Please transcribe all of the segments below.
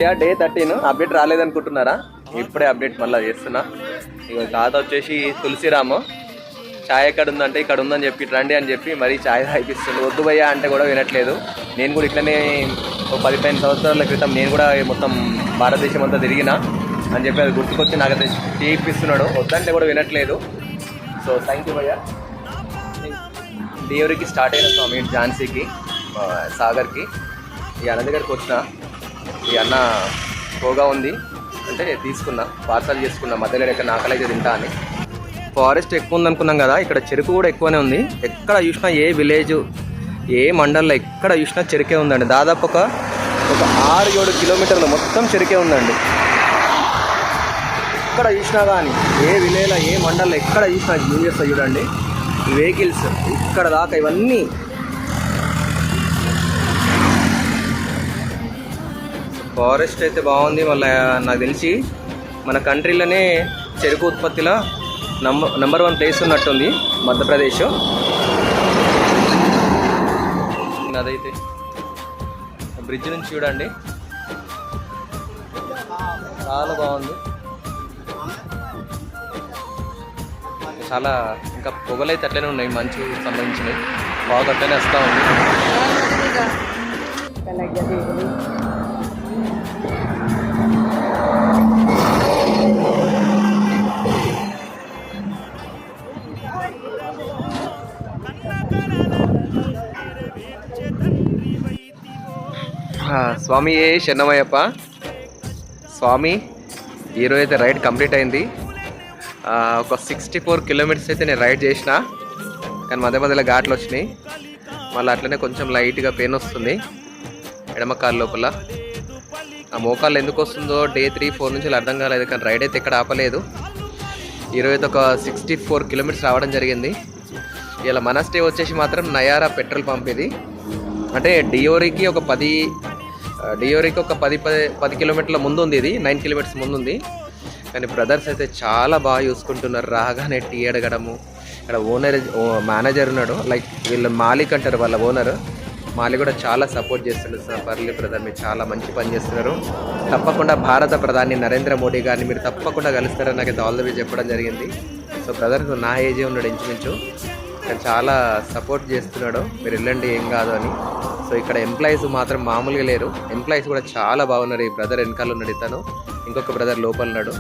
Day 13 update రాలేదనుకుంటున్నారా? ఇప్పుడే update మళ్ళీ చేస్తున్నా. ఇక తాత వచ్చేసి తులసిరాము ఛాయ్ ఎక్కడ ఉందంటే ఇక్కడ ఉందని చెప్పి రండి అని చెప్పి మరీ ఛాయ్ తాగిపిస్తుంది. వద్దు భయ్యా అంటే కూడా వినట్లేదు. నేను కూడా ఇట్లనే 15 సంవత్సరాల క్రితం నేను కూడా మొత్తం భారతదేశం అంతా తిరిగినా అని చెప్పి అది గుర్తుకొచ్చి నాకు అయితే టీ ఇప్పిస్తున్నాడు. వద్దంటే కూడా వినట్లేదు. సో థ్యాంక్ యూ భయ్యా. డియోరికి స్టార్ట్ అయిన స్వామి ఝాన్సీకి సాగర్కి ఈ అన్న దగ్గరికి వచ్చిన. ఈ అన్న పోగా ఉంది అంటే తీసుకున్నా, పార్సల్ చేసుకున్నా. మధ్యలో ఎక్కడ ఆకలి తింటా అని. ఫారెస్ట్ ఎక్కువ ఉందనుకున్నాం కదా, ఇక్కడ చెరుకు కూడా ఎక్కువనే ఉంది. ఎక్కడ చూసినా ఏ విలేజ్ ఏ మండల్లో ఎక్కడ చూసినా చెరుకే ఉందండి. దాదాపు ఒక 6-7 కిలోమీటర్లు మొత్తం చెరుకే ఉందండి. ఎక్కడ చూసినా కానీ ఏ విలేజ్లో ఏ మండల్లో ఎక్కడ చూసినా యూజ్ చేస్తా చూడండి. వెహికల్స్ ఇక్కడ దాకా ఇవన్నీ ఫారెస్ట్ అయితే బాగుంది. మళ్ళీ నాకు తెలిసి మన కంట్రీలోనే చెరుకు ఉత్పత్తిలో నంబర్ 1 ప్లేస్ ఉన్నట్టుంది మధ్యప్రదేశ్. అదైతే బ్రిడ్జ్ నుంచి చూడండి చాలా బాగుంది. చాలా ఇంకా పొగలైతే అట్లనే ఉన్నాయి, మంచు సంబంధించినవి బాగా అట్లనే వస్తూ ఉంది. స్వామి శరణమయ్యప్ప. స్వామి ఈరోజు అయితే రైడ్ కంప్లీట్ అయింది. ఒక 64 కిలోమీటర్స్ అయితే నేను రైడ్ చేసిన, కానీ మధ్య మధ్యలో ఘాట్లు వచ్చినాయి. మళ్ళీ అట్లనే కొంచెం లైట్గా పెయిన్ వస్తుంది ఎడమకాలు లోపల. ఆ మోకాళ్ళు ఎందుకు వస్తుందో డే 3-4 నుంచి అర్థం కాలేదు, కానీ రైడ్ అయితే ఎక్కడ ఆపలేదు. ఈరోజు అయితే ఒక 64 కిలోమీటర్స్ రావడం జరిగింది. ఇలా మన స్టే వచ్చేసి మాత్రం నయారా పెట్రోల్ పంప్. ఇది అంటే డియోరికి ఒక 10 కిలోమీటర్ల ముందు ఉంది. ఇది 9 కిలోమీటర్స్ ముందు ఉంది. కానీ బ్రదర్స్ అయితే చాలా బాగా చూసుకుంటున్నారు. రాగానే టీ అడగడము. ఇక్కడ మేనేజర్ ఉన్నాడు, లైక్ వీళ్ళు మాలిక్ అంటారు వాళ్ళ ఓనర్. మాలి కూడా చాలా సపోర్ట్ చేస్తున్నారు. సార్ పర్లే బ్రదర్, మీరు చాలా మంచి పని చేస్తున్నారు. తప్పకుండా భారత ప్రధాని నరేంద్ర మోడీ గారిని మీరు తప్పకుండా కలుస్తారని నాకు ఆల్ ది వే చెప్పడం జరిగింది. సో బ్రదర్ నా ఏజే ఉన్నాడు ఇంచుమించు, కానీ చాలా సపోర్ట్ చేస్తున్నాడు. మీరు వెళ్ళండి ఏం కాదు అని. సో ఇక్కడ ఎంప్లాయీస్ మాత్రం మామూలుగా లేరు. ఎంప్లాయీస్ కూడా చాలా బాగున్నారు. ఈ బ్రదర్ వెనకాల ఉన్నాడు, ఇతను ఇంకొక బ్రదర్ లోపల ఉన్నాడు.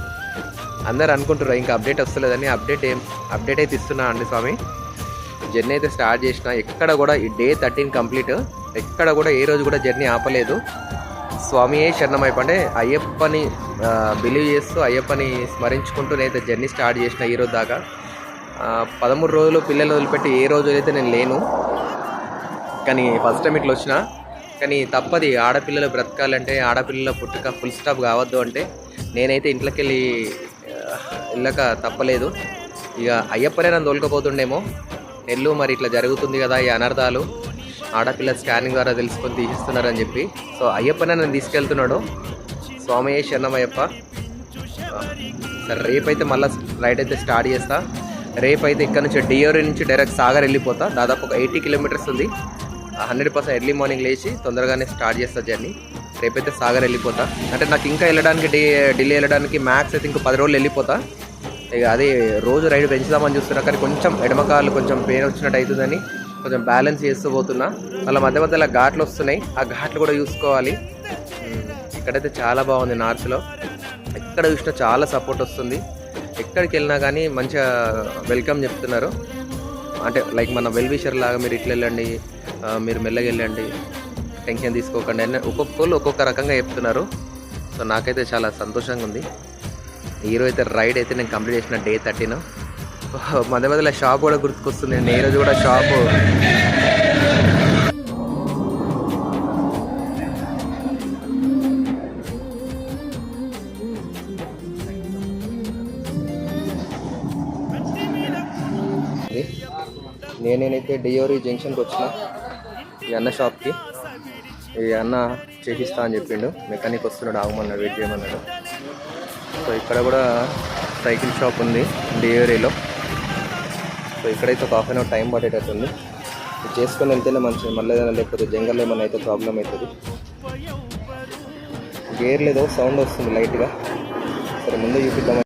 అందరు అనుకుంటారు ఇంకా అప్డేట్ వస్తలేదని. అప్డేట్ అయితే ఇస్తున్నా అండి స్వామి. జర్నీ అయితే స్టార్ట్ చేసిన. ఎక్కడ కూడా ఈ డే 13 కంప్లీట్, ఎక్కడ కూడా ఏ రోజు కూడా జర్నీ ఆపలేదు. స్వామియే శరణమయ్యప్ప అంటే అయ్యప్పని బిలీవ్ చేస్తూ అయ్యప్పని స్మరించుకుంటూ నేనైతే జర్నీ స్టార్ట్ చేసిన ఈరోజు దాకా. 13 రోజులు పిల్లలు వదిలిపెట్టి ఏ రోజు అయితే నేను లేను. కానీ ఫస్ట్ టైం ఇట్లా వచ్చిన. కానీ తప్పది, ఆడపిల్లలు బ్రతకాలంటే ఆడపిల్లల పుట్టుక ఫుల్ స్టాప్ కావద్దు అంటే నేనైతే ఇంట్లోకి వెళ్ళక తప్పలేదు. ఇక అయ్యప్పనే నన్ను తోలుకపోతుండేమో. నెల్లు మరి ఇట్లా జరుగుతుంది కదా ఈ అనర్థాలు, ఆడపిల్ల స్కానింగ్ ద్వారా తెలుసుకొని తీసిస్తున్నారని చెప్పి. సో అయ్యప్పనే నన్ను తీసుకెళ్తున్నాడు. స్వామియే శరణమయ్యప్ప. సరే రేపైతే మళ్ళీ రైడ్ అయితే స్టార్ట్ చేస్తా. రేపైతే ఇక్కడ నుంచి డియోరి నుంచి డైరెక్ట్ సాగర్ వెళ్ళిపోతా. దాదాపు ఒక 80 కిలోమీటర్స్ ఉంది. 100% ఎర్లీ మార్నింగ్ లేచి తొందరగానే స్టార్ట్ చేస్తా జర్నీ. రేపైతే సాగర్ వెళ్ళిపోతా. అంటే నాకు ఇంకా వెళ్ళడానికి ఢిల్లీ వెళ్ళడానికి మ్యాక్స్ అయితే ఇంకో 10 రోజులు వెళ్ళిపోతా. ఇక అదే రోజు రైడ్ పెంచుదామని చూస్తున్నా, కానీ కొంచెం ఎడమకాలు కొంచెం పెయిన్ వచ్చినట్టు అవుతుందని కొంచెం బ్యాలెన్స్ చేస్తూ పోతున్నా. వాళ్ళ మధ్య మధ్యలో ఘాట్లు వస్తున్నాయి, ఆ ఘాట్లు కూడా చూసుకోవాలి. ఇక్కడైతే చాలా బాగుంది. నార్త్లో ఎక్కడ చూసినా చాలా సపోర్ట్ వస్తుంది. ఎక్కడికి వెళ్ళినా కానీ మంచిగా వెల్కమ్ చెప్తున్నారు. అంటే లైక్ మన వెల్ విషర్ లాగా మీరు ఇట్లా వెళ్ళండి, మీరు మెల్లగా వెళ్ళండి, టెన్షన్ తీసుకోకండి అని ఒక్కొక్కరు ఒక్కొక్క రకంగా చెప్తున్నారు. సో నాకైతే చాలా సంతోషంగా ఉంది. ఈరోజు అయితే రైడ్ అయితే నేను కంప్లీట్ చేసిన డే 13. మధ్య మధ్యలో షాప్ కూడా గుర్తుకొస్తుంది. నేను ఈ రోజు కూడా షాపు నేనైతే డియోరి జంక్షన్కి వచ్చిన ఈ అన్న షాప్కి. ఈ అన్న చేసిస్తా అని చెప్పిండు. మెకానిక్ వస్తున్నాడు, ఆగమన్నాడు, వెయిట్ చేయమన్నాడు. సో ఇక్కడ కూడా సైకిల్ షాప్ ఉంది డియోరీలో. సో ఇక్కడైతే ఒక 1/2 అవర్ టైం పడేటట్టుంది. చేసుకొని వెళ్తేనే మంచిది, మళ్ళీ ఏదైనా లేకపోతే జంగల్లో ఏమైనా అయితే ప్రాబ్లం అవుతుంది. గేర్ లేదో సౌండ్ వస్తుంది లైట్గా. సరే ముందు చూపిద్దాం.